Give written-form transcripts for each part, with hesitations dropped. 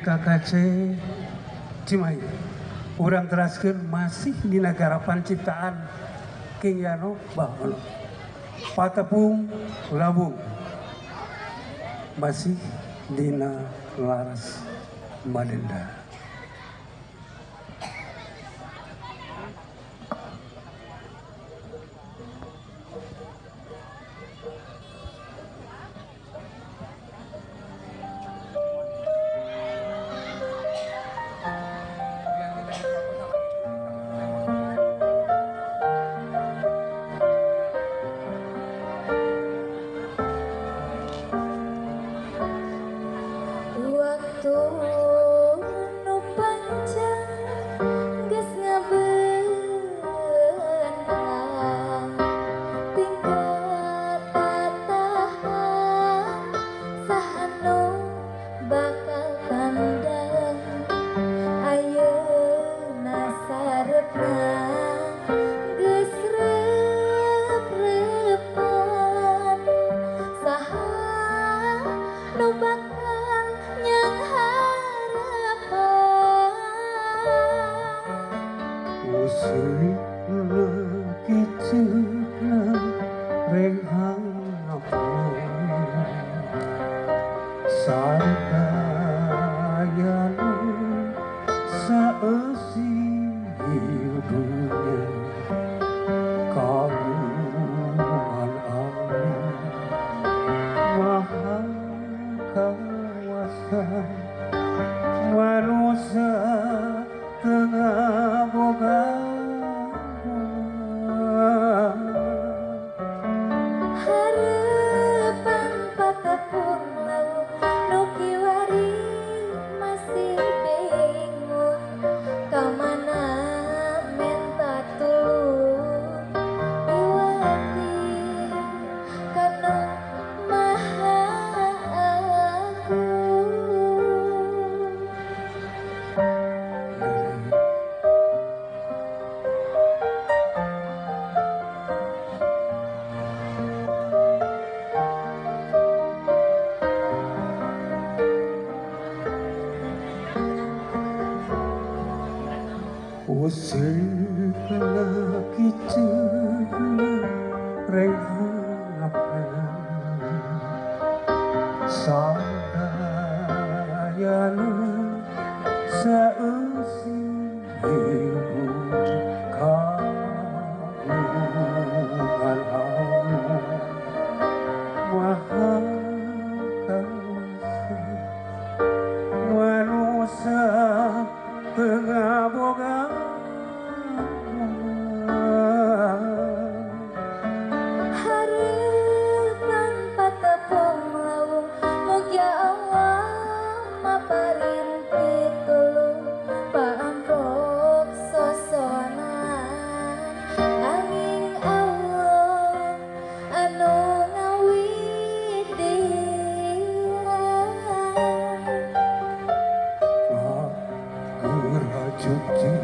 KKC Cimahi urang teraskeun masih di negara panciptaan King Yano Bahono Patepung Labung masih dina laras Madenda. Waktu nu panjang geus ngabeunang tinggal tatahan saha nu bakal pandang ayeuna sarepna geus rep-repan saha nu bakal nyang harapan Useuy kiceukna renghang sadayana saeusi dunya kagungan amin maha kawasa manusia tengah boga harapan patepung laut nu kiwari masih bingung kamana menta tulung miwati kana maha agung. Useuy kiceukna renghang sadayana saeusi kagungan Allah maha kawasa manusia tengah boga Harapan patepung lawung mugia Allah maparin pitulung paamprok sosonan angin Allah anu ngawidian Gerajuti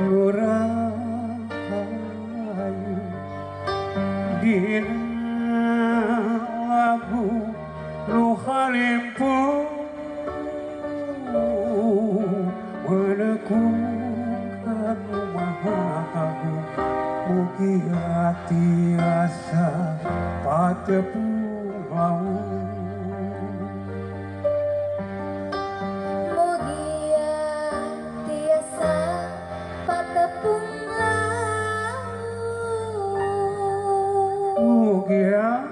Nurahayu Dina lagu nu halimpung menekukan mahagu mugi tiasa patepung laut mugia tiasa patepung laut mugia